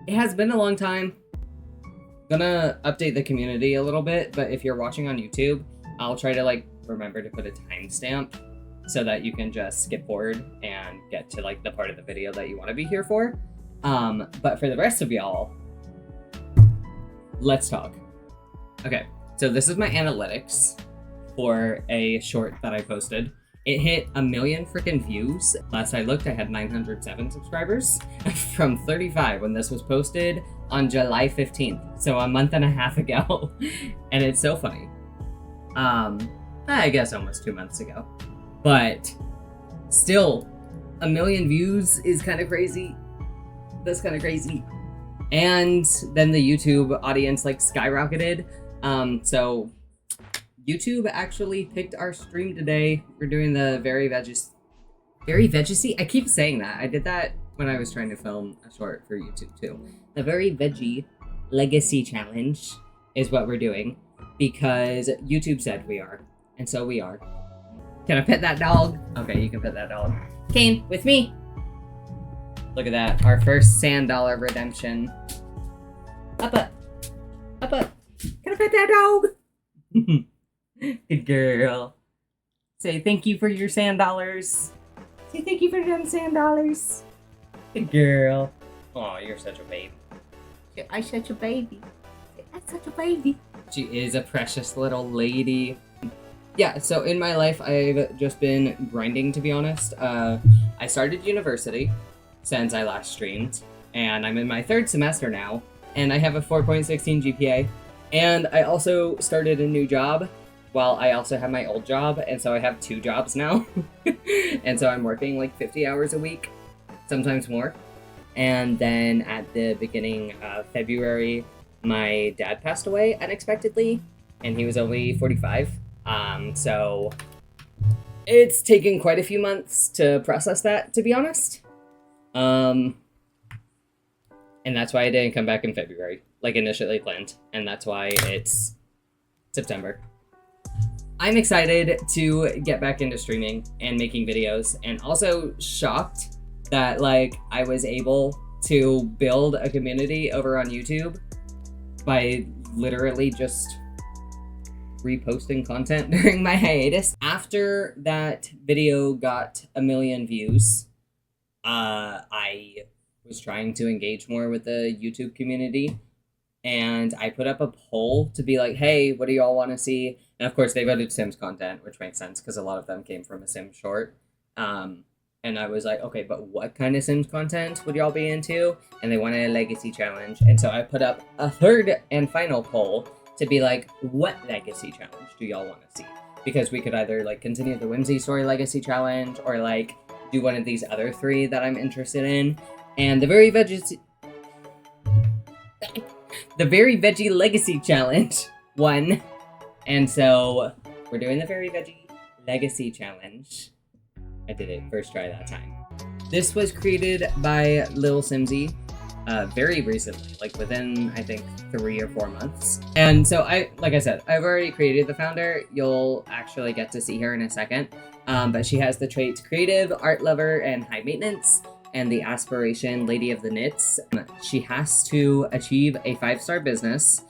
It has been a long time. Gonna update the community a little bit, but if you're watching on YouTube, I'll try to like remember to put a timestamp so that you can just skip forward and get to like the part of the video that you want to be here for. But for the rest of y'all, let's talk. Okay, so this is my analytics for a short that I posted. It hit 1 million freaking views. Last I looked, I had 907 subscribers from 35 when this was posted on July 15th. So a month and a half ago. And it's so funny. I guess almost 2 months ago. But still, 1 million views is kind of crazy. That's kind of crazy. And then the YouTube audience like skyrocketed. So YouTube actually picked our stream today. We're doing the Very Veggie. I keep saying that. I did that when I was trying to film a short for YouTube too. The Very Veggie Legacy Challenge is what we're doing because YouTube said we are. And so we are. Can I pet that dog? Okay, you can pet that dog. Kane, with me. Look at that. Our first sand dollar redemption. Up. Can I pet that dog? Good girl. Say thank you for your sand dollars. Say thank you for them sand dollars. Good girl. Oh, you're such a baby. I'm such a baby. I'm such a baby. She is a precious little lady. Yeah, so in my life, I've just been grinding, to be honest. I started university since I last streamed, and I'm in my 3rd semester now, and I have a 4.16 GPA. And I also started a new job while I also have my old job, and so I have 2 jobs now. And so I'm working like 50 hours a week, sometimes more. And then at the beginning of February, my dad passed away unexpectedly, and he was only 45. So it's taken quite a few months to process that, to be honest. And that's why I didn't come back in February, like initially planned. And that's why it's September. I'm excited to get back into streaming and making videos, and also shocked that like I was able to build a community over on YouTube by literally just reposting content during my hiatus. After that video got 1 million views, I was trying to engage more with the YouTube community, and I put up a poll to be like, hey, what do y'all want to see? And of course they voted Sims content, which makes sense because a lot of them came from a Sims short. And I was like, okay, but what kind of Sims content would y'all be into? And they wanted a legacy challenge. And so I put up a 3rd and final poll to be like, what legacy challenge do y'all want to see? Because we could either like continue the Whimsy Story legacy challenge or like do one of these other 3 that I'm interested in. And the Very Veggie Legacy Challenge won. And so we're doing the Very Veggie Legacy Challenge. I did it first try that time. This was created by Lil Simsy very recently, like within, I think, 3 or 4 months. And so like I said, I've already created the founder. You'll actually get to see her in a second. But she has the traits creative, art lover, and high maintenance, and the aspiration Lady of the Knits. She has to achieve a 5-star business.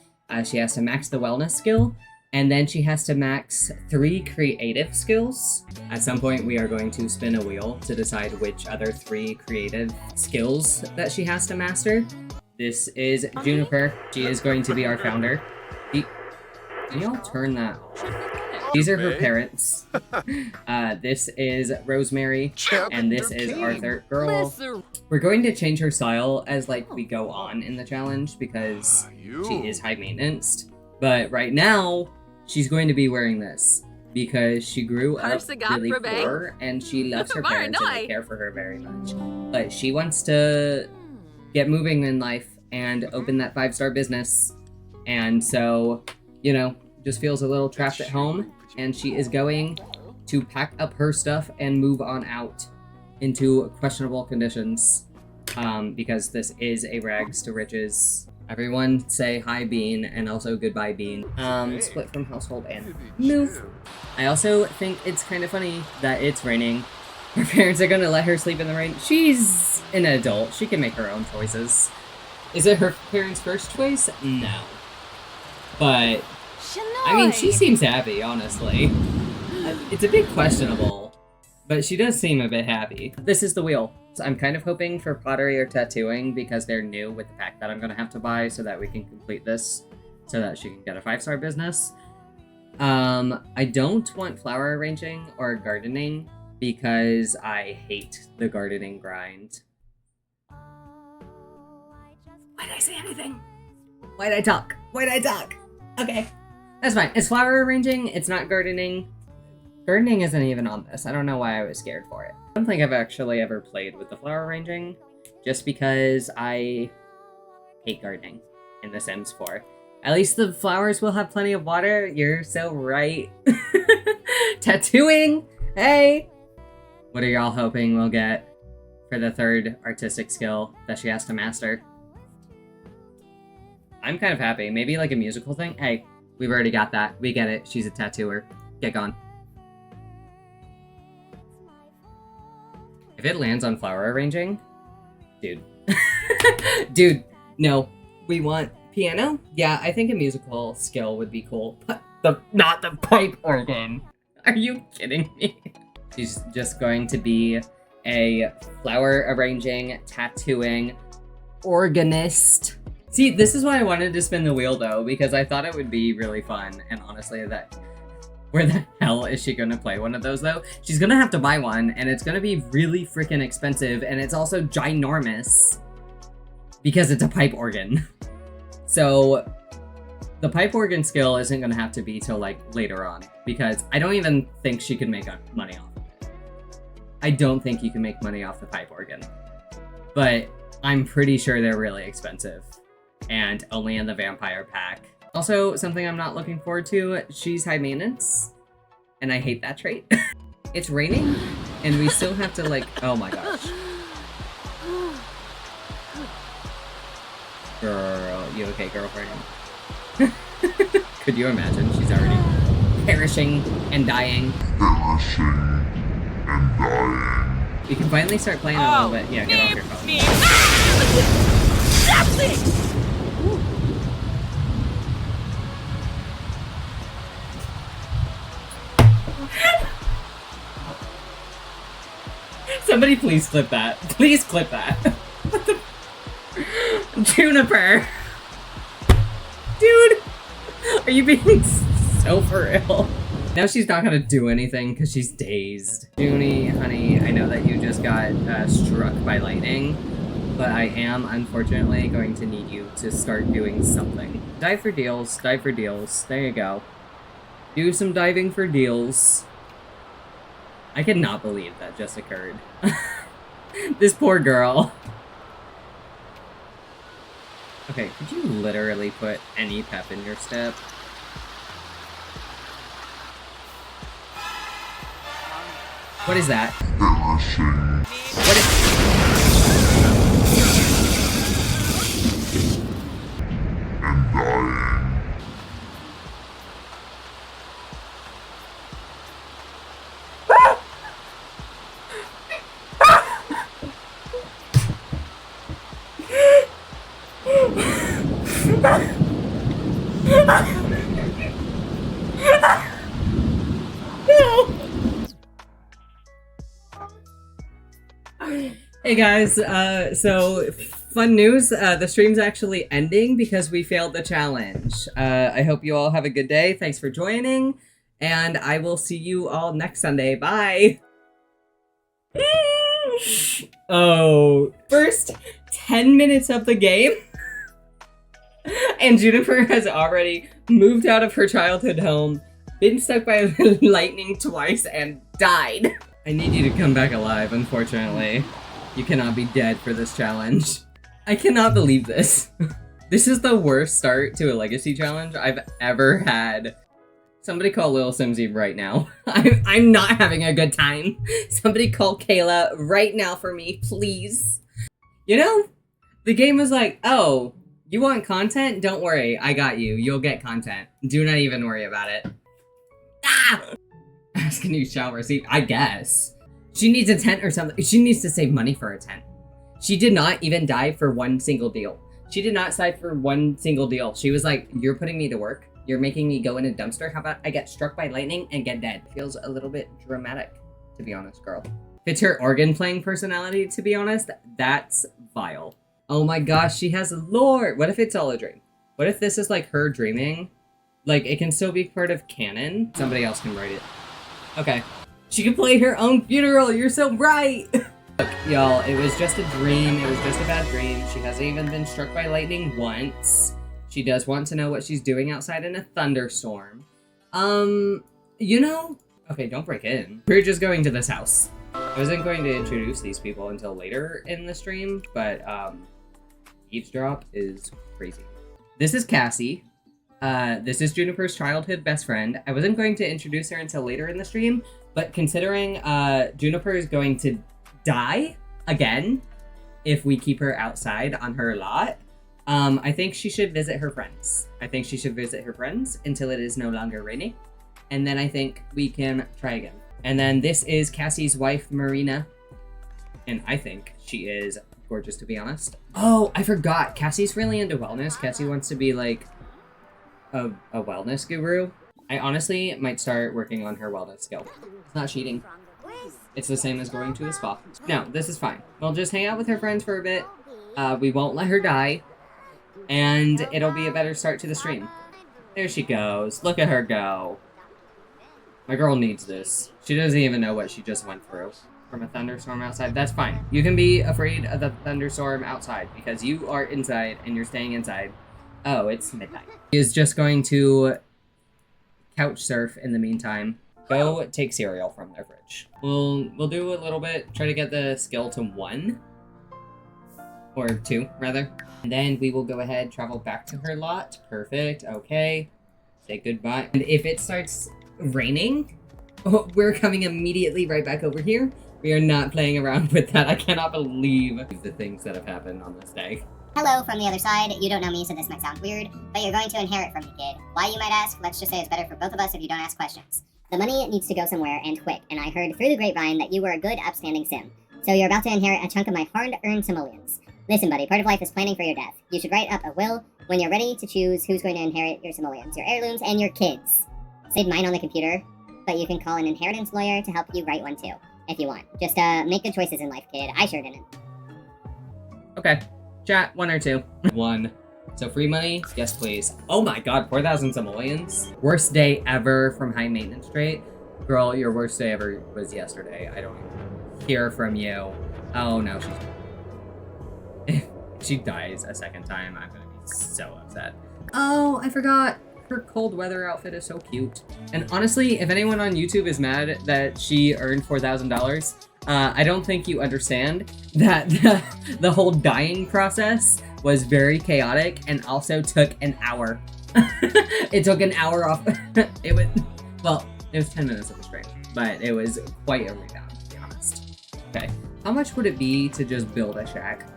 She has to max the wellness skill, and then she has to max 3 creative skills. At some point, we are going to spin a wheel to decide which other 3 creative skills that she has to master. This is Juniper. She is going to be our founder. Can y'all turn that off? These are her parents. This is Rosemary, and this is our 3rd girl. We're going to change her style as like we go on in the challenge because she is high maintenance. But right now, she's going to be wearing this because she grew up really poor and she loves her parents and they care for her very much. But she wants to get moving in life and open that 5-star business. And so, you know, just feels a little trapped at home. And she is going to pack up her stuff and move on out into questionable conditions. Because this is a rags to riches. Everyone say hi, Bean, and also goodbye, Bean. Split from household and move. I also think it's kind of funny that it's raining. Her parents are gonna let her sleep in the rain. She's an adult. She can make her own choices. Is it her parents' first choice? No. But, I mean, she seems happy, honestly. It's a bit questionable, but she does seem a bit happy. This is the wheel. So I'm kind of hoping for pottery or tattooing because they're new with the pack that I'm going to have to buy so that we can complete this so that she can get a 5-star business. I don't want flower arranging or gardening because I hate the gardening grind. Why did I say anything? Why did I talk? Why did I talk? Okay, that's fine. It's flower arranging, it's not gardening. Gardening isn't even on this. I don't know why I was scared for it. I don't think I've actually ever played with the flower arranging just because I hate gardening in The Sims 4. At least the flowers will have plenty of water. You're so right. Tattooing! Hey! What are y'all hoping we'll get for the 3rd artistic skill that she has to master? I'm kind of happy. Maybe like a musical thing? Hey, we've already got that. We get it. She's a tattooer. Get gone. If it lands on flower arranging, dude. Dude, no. We want piano? Yeah, I think a musical skill would be cool. But not the pipe organ. Are you kidding me? She's just going to be a flower arranging, tattooing organist. See, this is why I wanted to spin the wheel though, because I thought it would be really fun. And honestly, where the hell is she gonna play one of those though? She's gonna have to buy one, and it's gonna be really freaking expensive, and it's also ginormous because it's a pipe organ. So the pipe organ skill isn't gonna have to be till like later on, because I don't even think she could make money off of it. I don't think you can make money off the pipe organ, but I'm pretty sure they're really expensive and only in the vampire pack. Also, something I'm not looking forward to, she's high maintenance, and I hate that trait. It's raining, and we still have to like, oh my gosh. Girl, you okay, girlfriend? Could you imagine? She's already perishing and dying. We can finally start playing a little bit. Yeah, get off your phone. Stop it! Somebody please clip that. Please clip that. Juniper! Dude! Are you being so for real? Now she's not gonna do anything because she's dazed. Juni, honey, I know that you just got struck by lightning, but I am unfortunately going to need you to start doing something. Dive for deals, dive for deals. There you go. Do some diving for deals. I cannot believe that just occurred. This poor girl. Okay, could you literally put any pep in your step? What is that? What is... Hey guys, so fun news, the stream's actually ending because we failed the challenge. I hope you all have a good day. Thanks for joining, and I will see you all next Sunday. Bye! Oh, first 10 minutes of the game, and Juniper has already moved out of her childhood home, been struck by lightning twice, and died. I need you to come back alive, unfortunately. You cannot be dead for this challenge. I cannot believe this. This is the worst start to a legacy challenge I've ever had. Somebody call Lil Simsy right now. I'm not having a good time. Somebody call Kayla right now for me, please. You know, the game was like, oh, you want content? Don't worry, I got you. You'll get content. Do not even worry about it. Ah! Ask and you shall receive, I guess. She needs a tent or something. She needs to save money for a tent. She did not even die for one single deal. She did not sign for one single deal. She was like, you're putting me to work. You're making me go in a dumpster. How about I get struck by lightning and get dead? Feels a little bit dramatic, to be honest, girl. It's her organ playing personality, to be honest. That's vile. Oh my gosh, she has lore. What if it's all a dream? What if this is like her dreaming? Like, it can still be part of canon. Somebody else can write it. Okay. She can play her own funeral. You're so right. Look, y'all, it was just a dream. It was just a bad dream. She hasn't even been struck by lightning once. She does want to know what she's doing outside in a thunderstorm. You know... Okay, don't break in. We're just going to this house. I wasn't going to introduce these people until later in the stream, but, eavesdrop is crazy. This is Cassie. This is Juniper's childhood best friend. I wasn't going to introduce her until later in the stream, but considering, Juniper is going to die again if we keep her outside on her lot, I think she should visit her friends. I think she should visit her friends until it is no longer raining. And then I think we can try again. And then this is Cassie's wife, Marina. And I think she is gorgeous, to be honest. Oh, I forgot. Cassie's really into wellness. Cassie wants to be like a wellness guru. I honestly might start working on her wellness skill. It's not cheating. It's the same as going to a spa. No, this is fine. We'll just hang out with her friends for a bit. We won't let her die. And it'll be a better start to the stream. There she goes. Look at her go. My girl needs this. She doesn't even know what she just went through from a thunderstorm outside. That's fine. You can be afraid of the thunderstorm outside because you are inside and you're staying inside. Oh, it's midnight. She is just going to couch surf in the meantime. Go take cereal from their fridge. We'll do a little bit, try to get the skill to 1. Or 2, rather. And then we will go ahead, travel back to her lot. Perfect, okay. Say goodbye. And if it starts raining, we're coming immediately right back over here. We are not playing around with that. I cannot believe the things that have happened on this day. Hello from the other side. You don't know me, so this might sound weird, but you're going to inherit from me, kid. Why, you might ask? Let's just say it's better for both of us if you don't ask questions. The money needs to go somewhere, and quick, and I heard through the grapevine that you were a good, upstanding sim. So you're about to inherit a chunk of my hard-earned simoleons. Listen, buddy, part of life is planning for your death. You should write up a will when you're ready to choose who's going to inherit your simoleons, your heirlooms, and your kids. Save mine on the computer, but you can call an inheritance lawyer to help you write one too, if you want. Just, make good choices in life, kid. I sure didn't. Okay. Chat, 1 or 2. 1. So free money? Yes, please. Oh my god, 4,000 simoleons. Worst day ever from high maintenance rate. Girl, your worst day ever was yesterday. I don't even hear from you. Oh, no, she's... If she dies a second time, I'm gonna be so upset. Oh, I forgot. Her cold weather outfit is so cute. And honestly, if anyone on YouTube is mad that she earned $4,000, I don't think you understand that the whole dyeing process was very chaotic and also took an hour. It took an hour off. It was 10 minutes of the stream, but it was quite a rebound, to be honest. Okay, how much would it be to just build a shack?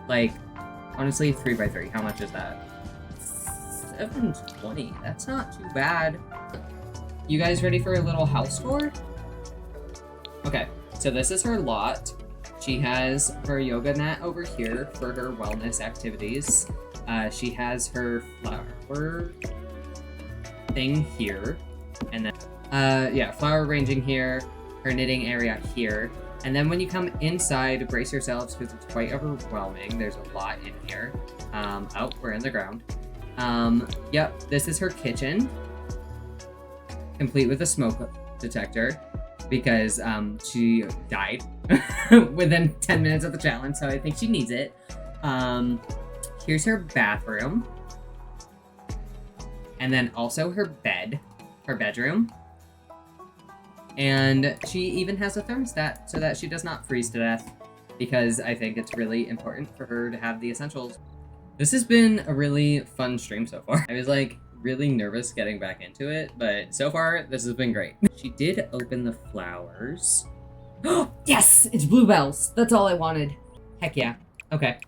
Like, honestly, 3x3, how much is that? 720, that's not too bad. You guys ready for a little house tour? Okay, so this is her lot. She has her yoga mat over here for her wellness activities. She has her flower thing here. And then, yeah, flower arranging here, her knitting area here. And then when you come inside, brace yourselves because it's quite overwhelming. There's a lot in here. Oh, we're in the ground. Yep, this is her kitchen. Complete with a smoke detector. Because, she died within 10 minutes of the challenge, so I think she needs it. Here's her bathroom. And then also her bed, her bedroom. And she even has a thermostat so that she does not freeze to death, because I think it's really important for her to have the essentials. This has been a really fun stream so far. I was like really nervous getting back into it, but so far this has been great. She did open the flowers. Oh, yes! It's bluebells! That's all I wanted. Heck yeah. Okay.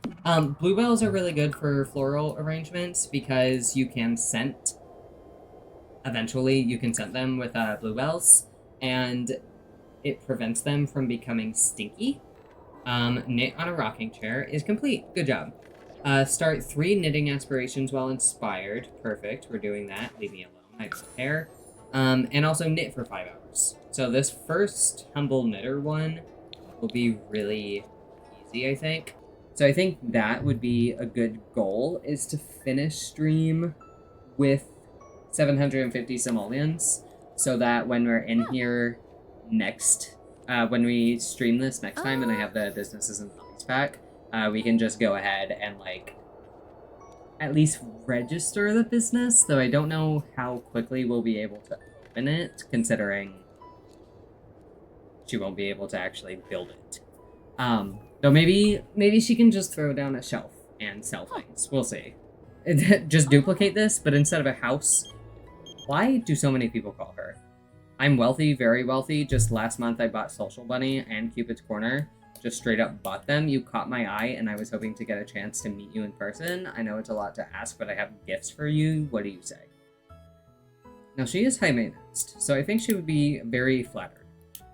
Bluebells are really good for floral arrangements because you can scent. Eventually, you can scent them with bluebells, and it prevents them from becoming stinky. Knit on a rocking chair is complete. Good job. Start 3 knitting aspirations while inspired. Perfect. We're doing that. Leave me alone. I don't care. And also knit for 5 hours. So this first humble knitter one will be really easy, I think. So I think that would be a good goal, is to finish stream with 750 simoleons, so that when we're in here next, when we stream this next time and I have the businesses and hobbies pack, we can just go ahead and, like, at least register the business, though I don't know how quickly we'll be able to open it, considering she won't be able to actually build it. Though maybe she can just throw down a shelf and sell things. We'll see. Just duplicate this, but instead of a house. Why do so many people call her? I'm wealthy, very wealthy. Just last month I bought Social Bunny and Cupid's Corner. Just straight up bought them. You caught my eye and I was hoping to get a chance to meet you in person. I know it's a lot to ask, but I have gifts for you. What do you say? Now she is high maintenance, so I think she would be very flattered.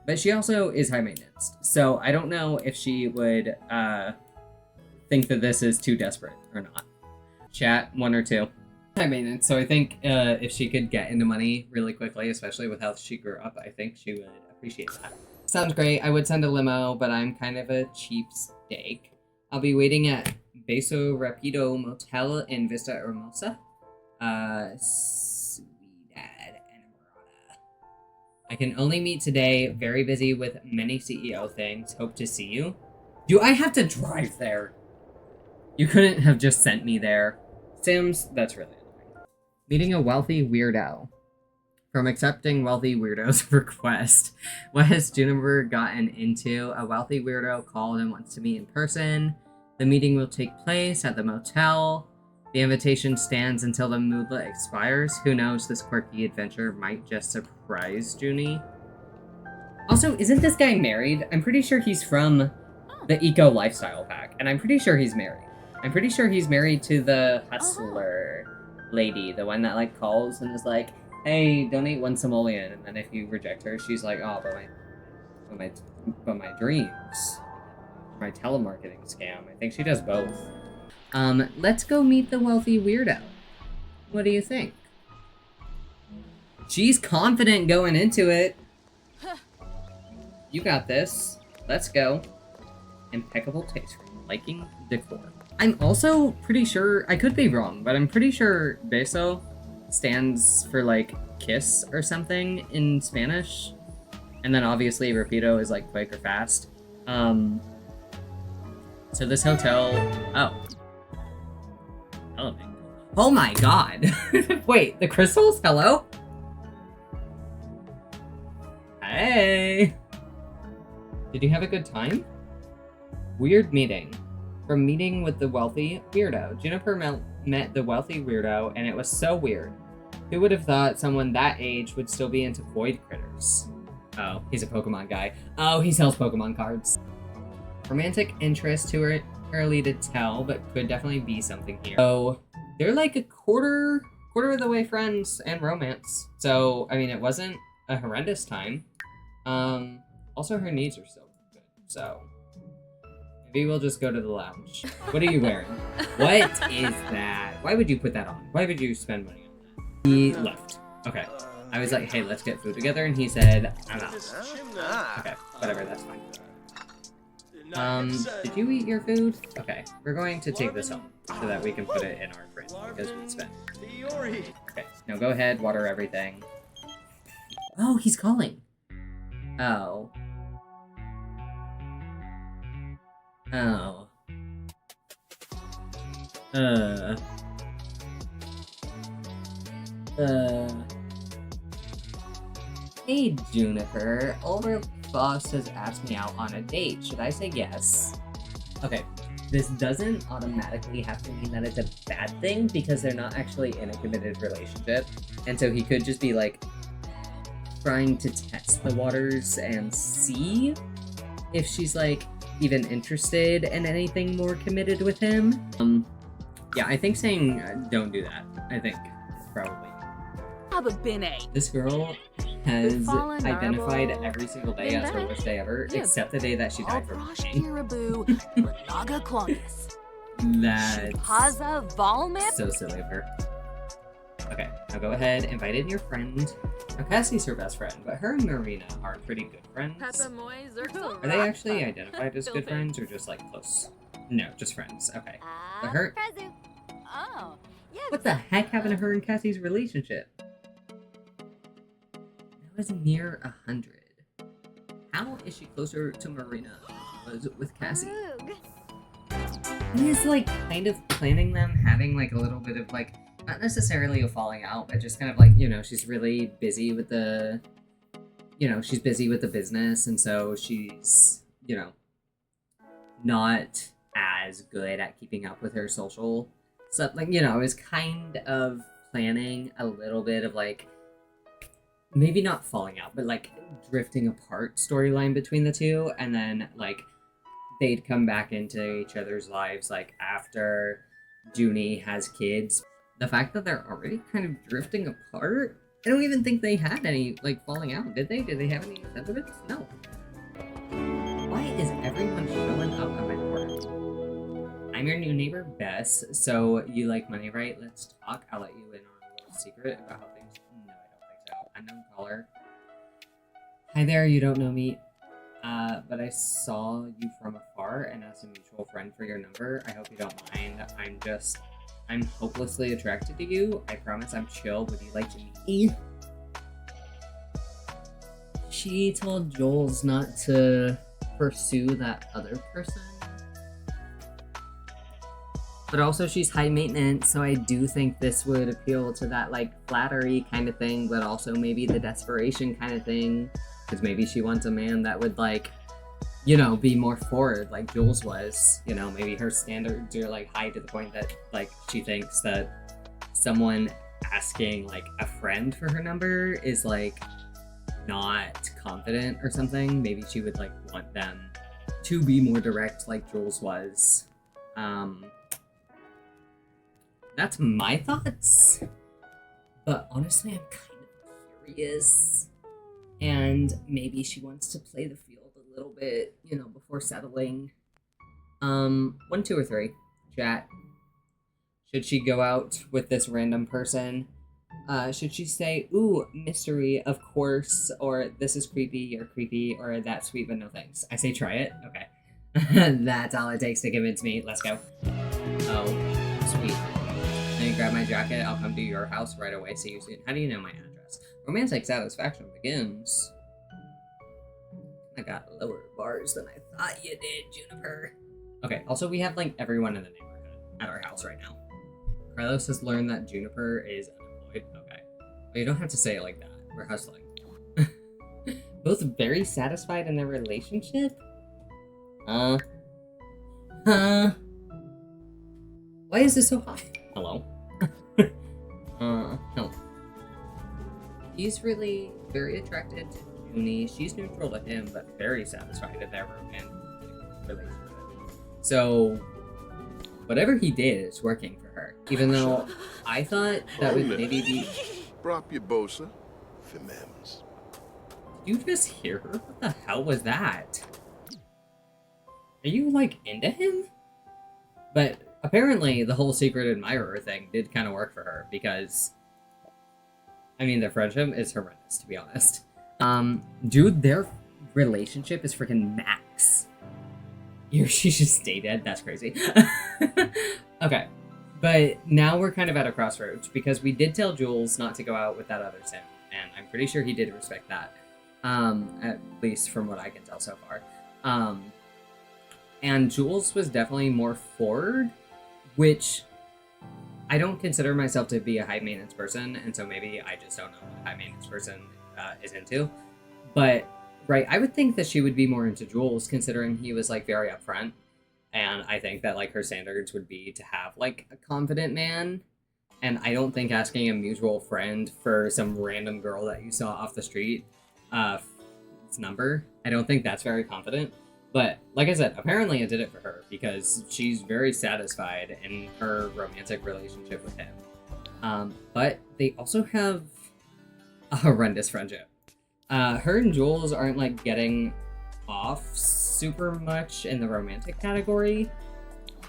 But she also is high maintenance, so I don't know if she would think that this is too desperate or not. Chat, 1 or 2. High maintenance, so I think if she could get into money really quickly, especially with how she grew up, I think she would appreciate that. Sounds great. I would send a limo, but I'm kind of a cheapskate. I'll be waiting at Beso Rapido Motel in Vista Hermosa. I can only meet today. Very busy with many CEO things. Hope to see you. Do I have to drive there? You couldn't have just sent me there. Sims, that's really annoying. Meeting a wealthy weirdo. From accepting wealthy weirdo's request. What has Juniper gotten into? A wealthy weirdo called and wants to meet in person. The meeting will take place at the motel. The invitation stands until the moodlet expires. Who knows, this quirky adventure might just surprise Juni. Also, isn't this guy married? I'm pretty sure he's from the Eco Lifestyle Pack, and I'm pretty sure he's married. I'm pretty sure he's married to the hustler lady, the one that, like, calls and is like, hey, donate 1 simoleon, and then if you reject her, she's like, oh, but my dreams, my telemarketing scam. I think she does both. Let's go meet the wealthy weirdo. What do you think? She's confident going into it. You got this. Let's go. Impeccable taste for liking decor. I'm also pretty sure, I could be wrong, but I'm pretty sure beso stands for, like, kiss or something in Spanish. And then obviously rapido is, like, quick or fast. So this hotel, oh my god. Wait, the crystals? Hello? Hey. Did you have a good time? Weird meeting. From meeting with the wealthy weirdo. Juniper met the wealthy weirdo, and it was so weird. Who would have thought someone that age would still be into void critters? Oh, he's a Pokemon guy. Oh, he sells Pokemon cards. Romantic interest, too early to tell, but could definitely be something here. So they're like a quarter of the way friends and romance. So, I mean, it wasn't a horrendous time. Also, her needs are still good, so maybe we'll just go to the lounge. What are you wearing? What is that? Why would you put that on? Why would you spend money on that? He left. Okay. I was like, hey, let's get food together, and he said, I'm out. Okay, whatever, that's fine. Did you eat your food? Okay, we're going to take this home so that we can put it in our fridge because we spent. Okay, now go ahead, water everything. Oh, he's calling. Oh. Oh. Hey, Juniper. Older boss has asked me out on a date. Should I say yes? Okay, this doesn't automatically have to mean that it's a bad thing because they're not actually in a committed relationship. And so he could just be like trying to test the waters and see if she's like even interested in anything more committed with him. Yeah, I think saying don't do that, I think probably. This girl has identified every single day as her worst day ever, except the day that she died from pain. That's Paza Valman? so silly of her. Okay, now go ahead, invite in your friend. Now Cassie's her best friend, but her and Marina are pretty good friends. Are they actually identified as good friends or just like close? No, just friends. Okay. But her. Oh, yeah. What the heck happened to her and Cassie's relationship? That was near 100. How is she closer to Marina than she was with Cassie? He's like kind of planning them having like a little bit of like, not necessarily a falling out, but just kind of like, you know, she's really busy with the, you know, she's busy with the business, and so she's, you know, not as good at keeping up with her social stuff. Like, you know, I was kind of planning a little bit of like, maybe not falling out, but like drifting apart storyline between the two, and then like they'd come back into each other's lives like after Juni has kids. The fact that they're already kind of drifting apart, I don't even think they had any like falling out, did they? Did they have any sentiments? No. Why is everyone showing up at my door? I'm your new neighbor, Bess. So you like money, right? Let's talk. I'll let you in on a little secret about how things. No, I don't think so. Unknown caller. Hi there. You don't know me, but I saw you from afar and asked a mutual friend for your number. I hope you don't mind. I'm hopelessly attracted to you. I promise I'm chill. Would you like to meet me? She told Jules not to pursue that other person. But also she's high maintenance, so I do think this would appeal to that like flattery kind of thing, but also maybe the desperation kind of thing. Because maybe she wants a man that would like, you know, be more forward like Jules was. You know, maybe her standards are like high to the point that like she thinks that someone asking like a friend for her number is like not confident or something. Maybe she would like want them to be more direct like Jules was. That's my thoughts. But honestly, I'm kind of curious. And maybe she wants to play the field a little bit, you know, before settling. 1, 2, or 3. Chat. Should she go out with this random person? Should she say, ooh, mystery, of course, or this is creepy, you're creepy, or that's sweet but no thanks? I say try it. Okay. That's all it takes to convince me. Let's go. Oh, sweet. Let me grab my jacket. I'll come to your house right away. See you soon. How do you know my address? Romantic satisfaction begins. I got lower bars than I thought you did, Juniper. Okay, also we have like everyone in the neighborhood at our house right now. Carlos has learned that Juniper is unemployed. Okay. Well, you don't have to say it like that. We're hustling. Both very satisfied in their relationship? Why is this so high? Hello? Hello. He's really very attracted to Juni. She's neutral to him, but very satisfied in their romantic relationship. So, whatever he did is working for her. Even though I thought that would maybe be... Prop your bosa. Fimems. Did you just hear her? What the hell was that? Are you, like, into him? But apparently the whole secret admirer thing did kind of work for her, because... I mean, their friendship is horrendous, to be honest. Dude, their relationship is freaking max. She should stay dead. That's crazy. Okay. But now we're kind of at a crossroads, because we did tell Jules not to go out with that other sim, and I'm pretty sure he did respect that. At least from what I can tell so far. And Jules was definitely more forward, which... I don't consider myself to be a high maintenance person, and so maybe I just don't know what a high maintenance person is into. But, right, I would think that she would be more into Jules, considering he was, like, very upfront. And I think that, like, her standards would be to have, like, a confident man. And I don't think asking a mutual friend for some random girl that you saw off the street, its number, I don't think that's very confident. But, like I said, apparently it did it for her, because she's very satisfied in her romantic relationship with him. But they also have a horrendous friendship. Her and Jules aren't, like, getting off super much in the romantic category.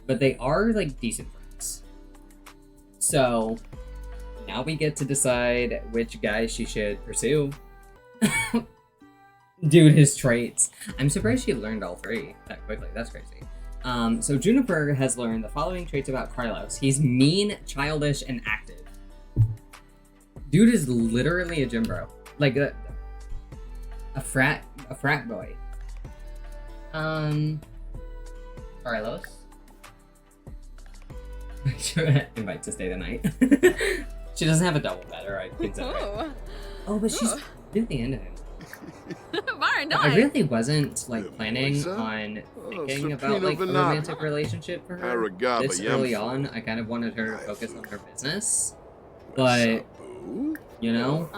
but they are like decent friends. So now we get to decide which guy she should pursue. Dude, his traits. I'm surprised she learned all 3 that quickly. That's crazy. So Juniper has learned the following traits about Carlos. He's mean, childish, and active. Dude is literally a gym bro. Like a frat boy. Carlos. Make sure to invite to stay the night. She doesn't have a double bed, or I'd consider it. Oh, but she's really into him. I really wasn't like planning on thinking about like a romantic relationship for her this early on. I kind of wanted her to focus on her business, but you know,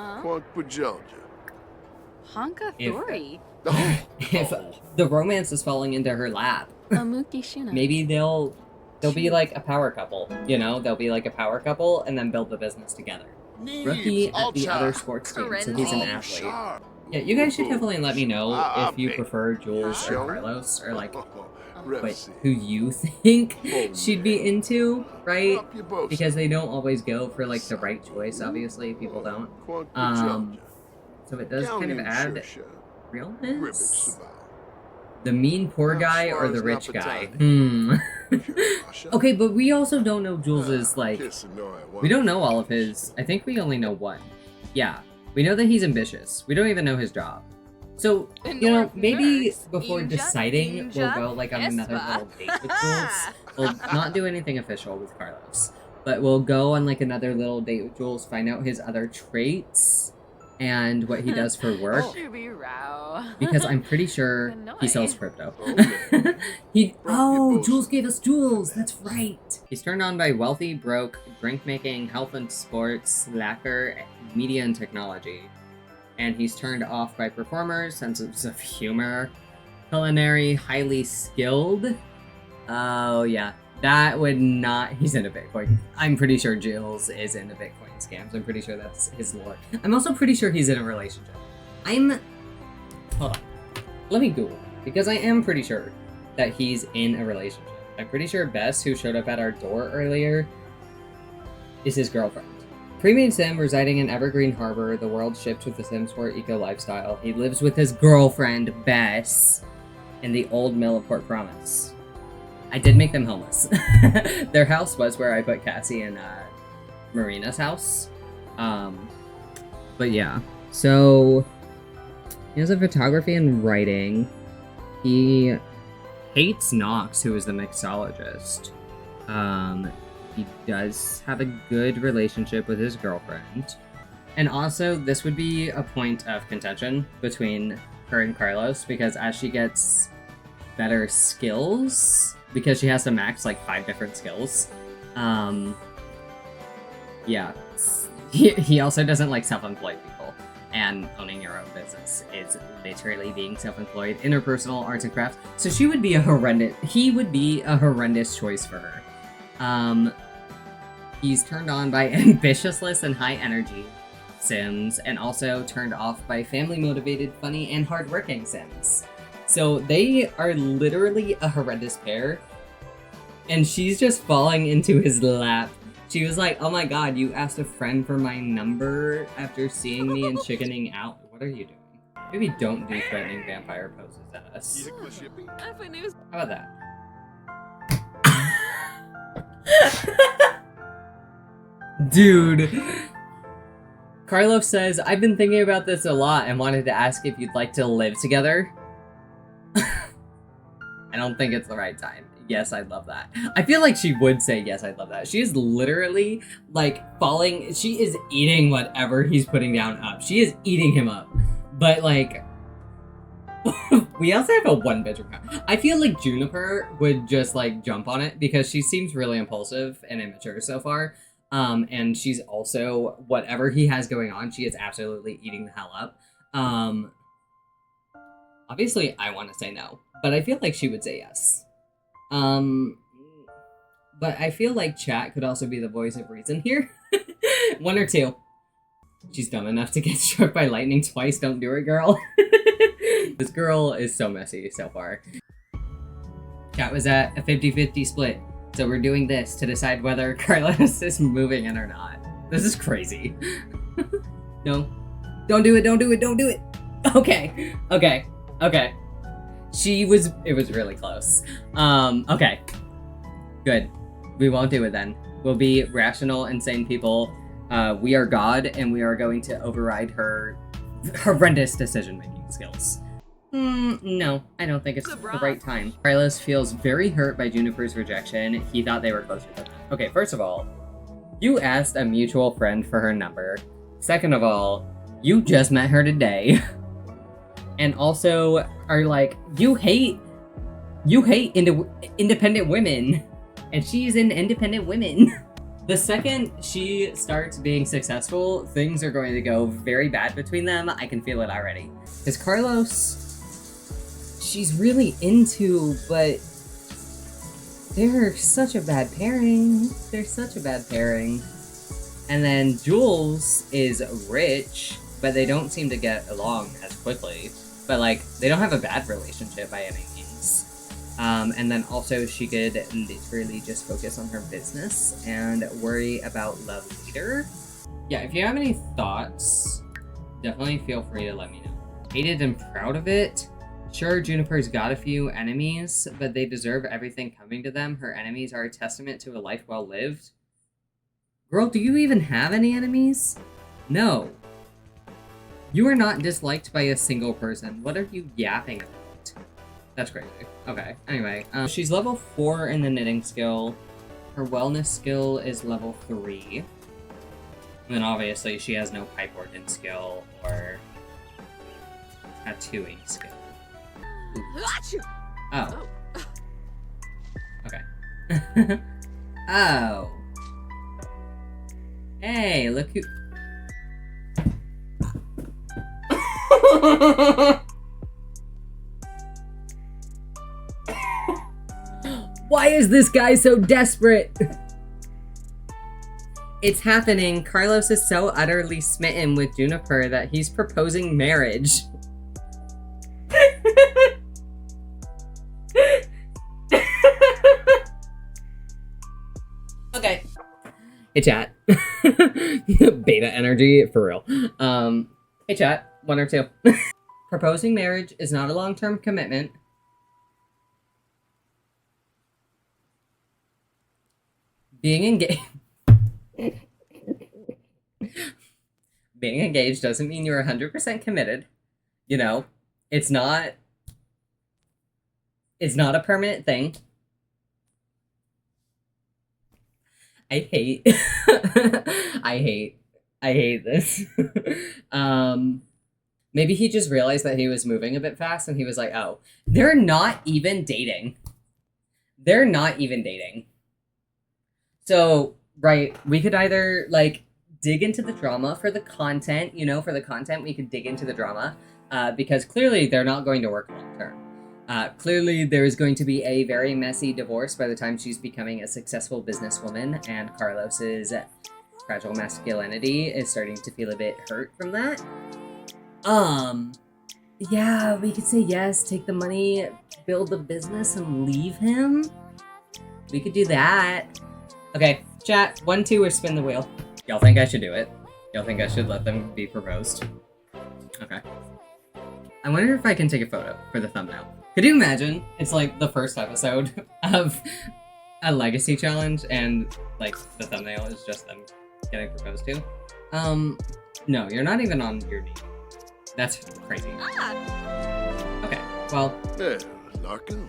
if the romance is falling into her lap, maybe they'll be like a power couple. You know, they'll be like a power couple and then build the business together. Rookie at the other sports team, so he's an athlete. Yeah, you guys should definitely let me know if you prefer Jules or Carlos, or like who you think she'd be into, right? Because they don't always go for like the right choice, obviously, people don't. So it does kind of add realness. The mean poor guy or the rich guy? Okay, but we also don't know Jules's, like, we don't know all of his, I think we only know one. Yeah. We know that he's ambitious. We don't even know his job. So, you know, maybe before deciding, we'll go like on another little date with Jules. We'll not do anything official with Carlos, but we'll go on like another little date with Jules, find out his other traits and what he does for work. Because I'm pretty sure he sells crypto. Jules gave us Jules. That's right. He's turned on by wealthy, broke, drink making, health and sports, slacker, media and technology. And he's turned off by performers, senses of humor, culinary, highly skilled. Oh yeah, that would not. He's into Bitcoin. I'm pretty sure Jules is into Bitcoin scams. I'm pretty sure that's his lore. I'm also pretty sure he's in a relationship. Hold on. Let me Google, because I am pretty sure that he's in a relationship. I'm pretty sure Bess, who showed up at our door earlier, is his girlfriend. Pre-made sim residing in Evergreen Harbor, the world shipped with the Sims 4 eco lifestyle. He lives with his girlfriend, Bess, in the old mill of Port Promise. I did make them homeless. Their house was where I put Cassie and Marina's house. But yeah, so he has a photography and writing. He hates Knox, who is the mixologist. He does have a good relationship with his girlfriend. And also, this would be a point of contention between her and Carlos, because as she gets better skills, because she has to max like 5 different skills, yeah. He also doesn't like self-employed people, and owning your own business is literally being self-employed, interpersonal arts and crafts. So he would be a horrendous choice for her. He's turned on by ambitiousness and high energy Sims, and also turned off by family motivated, funny, and hardworking Sims. So they are literally a horrendous pair, and she's just falling into his lap. She was like, oh my god, you asked a friend for my number after seeing me and chickening out. What are you doing? Maybe don't do threatening vampire poses at us. How about that? Dude. Carlos says, I've been thinking about this a lot and wanted to ask if you'd like to live together. I don't think it's the right time. Yes, I'd love that. I feel like she would say yes, I'd love that. She is literally like falling. She is eating whatever he's putting down up. She is eating him up. But like, we also have a 1-bedroom house. I feel like Juniper would just like jump on it because she seems really impulsive and immature so far. And she's also, whatever he has going on, she is absolutely eating the hell up. Obviously I want to say no, but I feel like she would say yes. But I feel like chat could also be the voice of reason here. 1 or 2. She's dumb enough to get struck by lightning twice. Don't do it, girl. This girl is so messy so far. Chat was at a 50-50 split. So we're doing this to decide whether Carlos is moving in or not. This is crazy. No. Don't do it, don't do it, don't do it! Okay, okay, okay. It was really close. Okay. Good. We won't do it then. We'll be rational, insane people. We are God, and we are going to override her horrendous decision-making skills. No, I don't think it's the right time. Carlos feels very hurt by Juniper's rejection. He thought they were closer than that. Okay, first of all, you asked a mutual friend for her number. Second of all, you just met her today. And also are like, you hate independent women. And she's an independent woman. The second she starts being successful, things are going to go very bad between them. I can feel it already. Because Carlos, she's really into, but they're such a bad pairing. They're such a bad pairing. And then Jules is rich, but they don't seem to get along as quickly. But like, they don't have a bad relationship by any means. And then also she could literally just focus on her business and worry about love later. Yeah, if you have any thoughts, definitely feel free to let me know. Hated and proud of it. Sure, Juniper's got a few enemies, but they deserve everything coming to them. Her enemies are a testament to a life well lived. Girl, do you even have any enemies? No. You are not disliked by a single person. What are you yapping about? That's crazy. Okay, anyway. She's level 4 in the knitting skill. Her wellness skill is level 3. And then obviously she has no pipe organ skill or tattooing skill. Oh. Okay. Oh. Hey, look who... Why is this guy so desperate? It's happening. Carlos is so utterly smitten with Juniper that he's proposing marriage. Okay. Hey chat. Beta energy for real. Hey chat, 1 or 2. Proposing marriage is not a long-term commitment. Being engaged doesn't mean you're 100% committed. You know, it's not a permanent thing. I hate I hate this. Maybe he just realized that he was moving a bit fast and he was like, oh, they're not even dating. They're not even dating. So, right, we could either, like, dig into the drama for the content, you know, for the content, we could dig into the drama, because clearly they're not going to work long term. Clearly there's going to be a very messy divorce by the time she's becoming a successful businesswoman, and Carlos's fragile masculinity is starting to feel a bit hurt from that. Yeah, we could say yes, take the money, build the business, and leave him. We could do that. Okay, chat, 1, 2, or spin the wheel. Y'all think I should do it? Y'all think I should let them be proposed? Okay. I wonder if I can take a photo for the thumbnail. Could you imagine? It's like the first episode of a legacy challenge and like the thumbnail is just them getting proposed to. No, you're not even on your knee. That's crazy. Okay, well. Yeah, Larkin.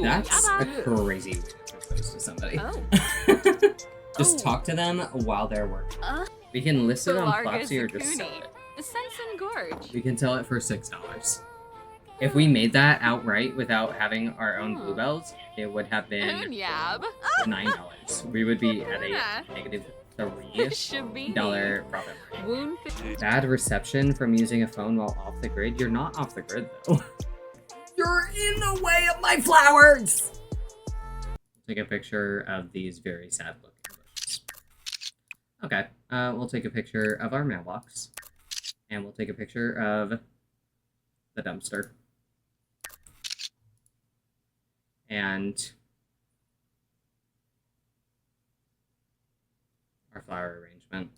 That's a crazy way to propose to somebody. Just talk to them while they're working. We can list it on Flopsy or just sell it. We can sell it for $6. If we made that outright without having our own bluebells, it would have been $9. We would be at a negative $3 profit margin. Bad reception from using a phone while off the grid. You're not off the grid though. You're in the way of my flowers! Take a picture of these very sad looking bushes. Okay, we'll take a picture of our mailbox. And we'll take a picture of the dumpster. and our flower arrangement.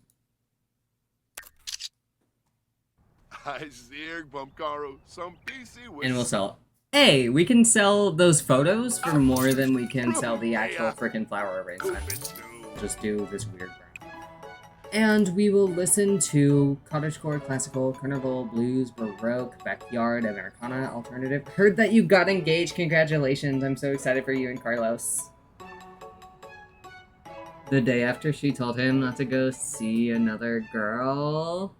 I see, Bumcaro. Some PC with And we'll sell it. Hey, we can sell those photos for more than we can sell the actual freaking flower arrangement. Just do this weird brand. And we will listen to cottagecore, classical, carnival, blues, baroque, backyard, Americana, alternative. Heard that you got engaged. Congratulations. I'm so excited for you and Carlos. The day after she told him not to go see another girl.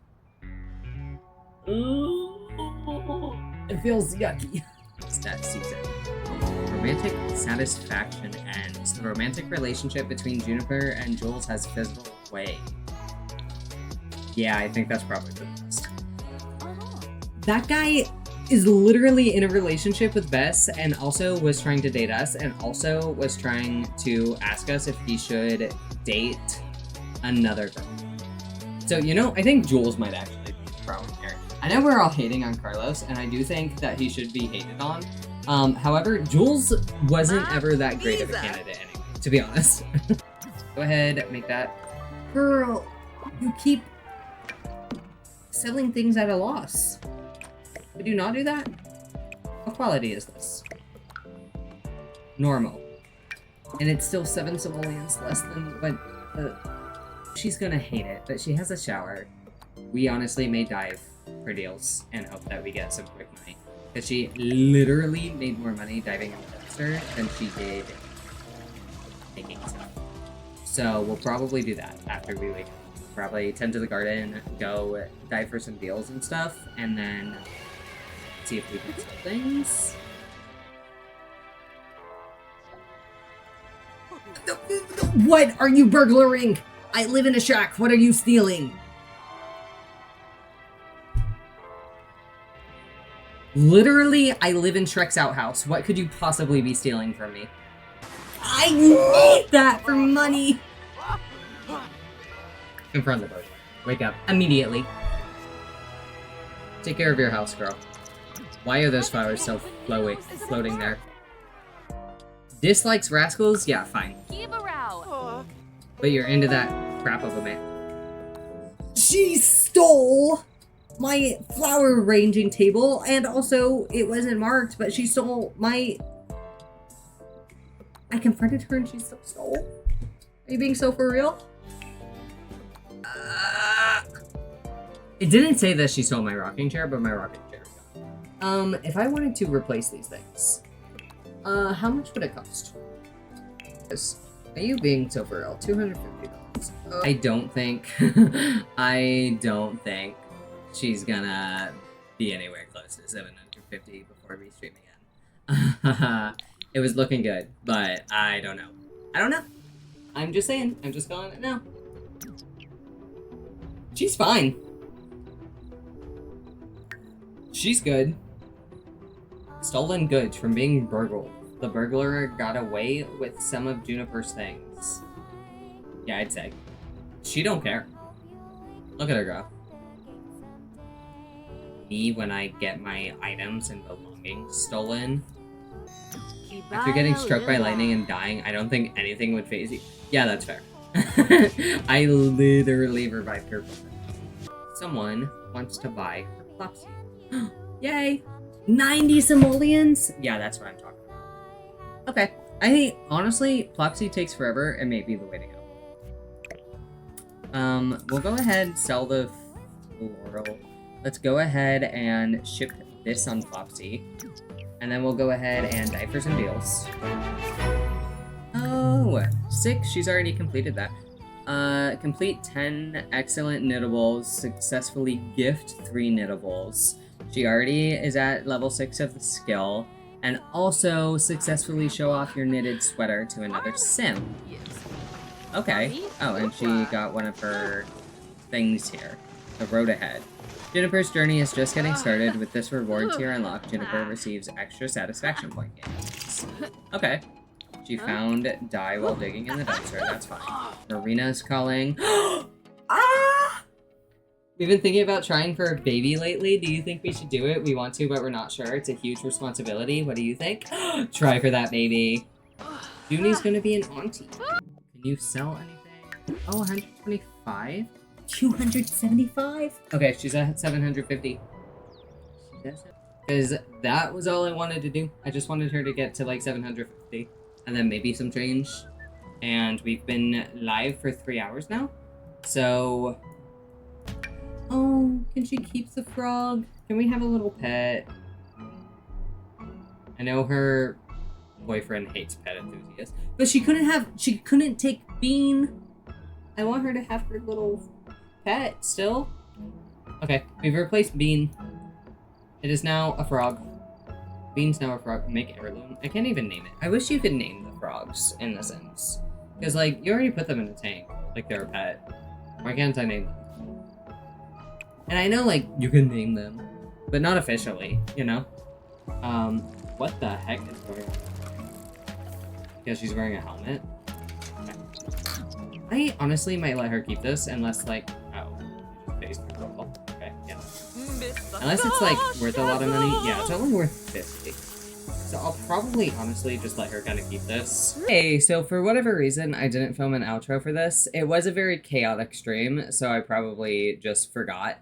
Ooh, it feels yucky. Stat season. Romantic satisfaction ends. The romantic relationship between Juniper and Jules has fizzled away. Yeah, I think that's probably the best. That guy is literally in a relationship with Bess and also was trying to date us and also was trying to ask us if he should date another girl. So, you know, I think Jules might actually be the problem here. I know we're all hating on Carlos, and I do think that he should be hated on. However, Jules wasn't ever that great of a candidate anyway, to be honest. Go ahead, make that. Girl, you keep selling things at a loss. Would you not do that? What quality is this? Normal. And it's still 7 simoleons less than what she's gonna hate it, but she has a shower. We honestly may dive for deals and hope that we get some quick money. Because she literally made more money diving in the dumpster than she did making stuff. So we'll probably do that after we wake up. Probably tend to the garden, go dive for some deals and stuff, and then see if we can sell things. What are you burglaring? I live in a shack. What are you stealing? Literally, I live in Shrek's outhouse. What could you possibly be stealing from me? I need that for money! Confront the burglar. Wake up immediately. Take care of your house, girl. Why are those flowers so floating there? Dislikes rascals? Yeah, fine. But you're into that crap of a man. She stole my flower arranging table, and also it wasn't marked, but she stole my... I confronted her and she still stole? Are you being so for real? It didn't say that she stole my rocking chair, but my rocking chair is gone. If I wanted to replace these things, how much would it cost? Are you being so for real? $250. I don't think, I don't think she's gonna be anywhere close to $750 before we stream again. It was looking good, but I don't know. I don't know. I'm just saying. I'm just calling it now. She's fine. She's good. Stolen goods from being burgled. The burglar got away with some of Juniper's things. Yeah, I'd say. She don't care. Look at her go. Me when I get my items and belongings stolen. After getting struck by lightning and dying, I don't think anything would faze you. Yeah, that's fair. I literally revived her. Someone wants to buy her Flopsy. Yay! 90 simoleons? Yeah, that's what I'm talking about. Okay. I think, honestly, Plopsy takes forever and may be the way to go. We'll go ahead and sell the floral. Let's go ahead and ship this on Flopsy. And then we'll go ahead and dive for some deals. Oh, 6. She's already completed that. Complete 10 excellent knittables. Successfully gift 3 knittables. She already is at level 6 of the skill. And also successfully show off your knitted sweater to another sim. Okay. Oh, and she got one of her things here. The road ahead. Juniper's journey is just getting started. With this reward tier unlocked, Juniper receives extra satisfaction point gains. Okay. She found dye while digging in the dumpster. That's fine. Marina's calling. Ah! We've been thinking about trying for a baby lately. Do you think we should do it? We want to, but we're not sure. It's a huge responsibility. What do you think? Try for that baby. Juni's gonna be an auntie. Can you sell anything? Oh, 125? 275? Okay, she's at 750. Because that was all I wanted to do. I just wanted her to get to like 750. And then maybe some change. And we've been live for 3 hours now. So... Oh, can she keep the frog? Can we have a little pet? I know her boyfriend hates pet enthusiasts, but she couldn't take Bean. I want her to have her little pet still. Okay, we've replaced Bean. It is now a frog. Bean's now a frog. Make heirloom. I can't even name it. I wish you could name the frogs in The Sims. Because, like, you already put them in a tank. Like, they're a pet. Why can't I name them? And I know, like, you can name them, but not officially, you know? What the heck is going on? Yeah, she's wearing a helmet. Okay. I honestly might let her keep this, unless, like, oh, face control. Okay, yeah. Unless it's, like, worth a lot of money. Yeah, it's only worth 50. So I'll probably, honestly, just let her kind of keep this. Hey, so for whatever reason, I didn't film an outro for this. It was a very chaotic stream, so I probably just forgot.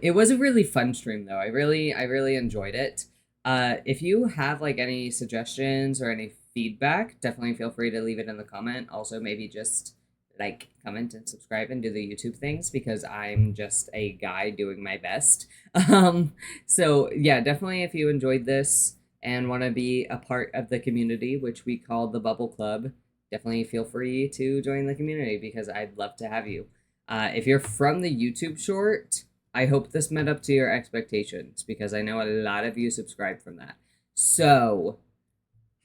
It was a really fun stream though. I really enjoyed it. If you have like any suggestions or any feedback, definitely feel free to leave it in the comment. Also, maybe just like, comment, and subscribe and do the YouTube things because I'm just a guy doing my best. So yeah, definitely if you enjoyed this and want to be a part of the community, which we call the Bubble Club, definitely feel free to join the community because I'd love to have you. If you're from the YouTube short, I hope this met up to your expectations because I know a lot of you subscribed from that. So,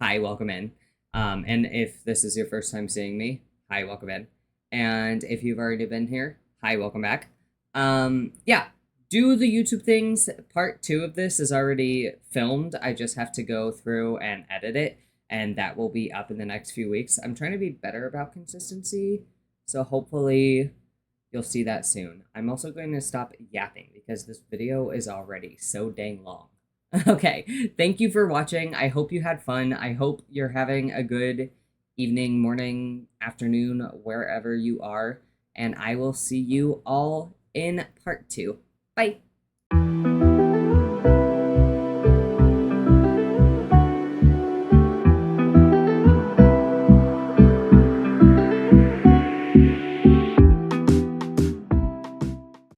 hi, welcome in. And if this is your first time seeing me, hi, welcome in. And if you've already been here, hi, welcome back. Yeah, do the YouTube things. Part 2 of this is already filmed. I just have to go through and edit it, and that will be up in the next few weeks. I'm trying to be better about consistency, so hopefully you'll see that soon. I'm also going to stop yapping because this video is already so dang long. Okay, thank you for watching. I hope you had fun. I hope you're having a good evening, morning, afternoon, wherever you are. And I will see you all in part 2. Bye.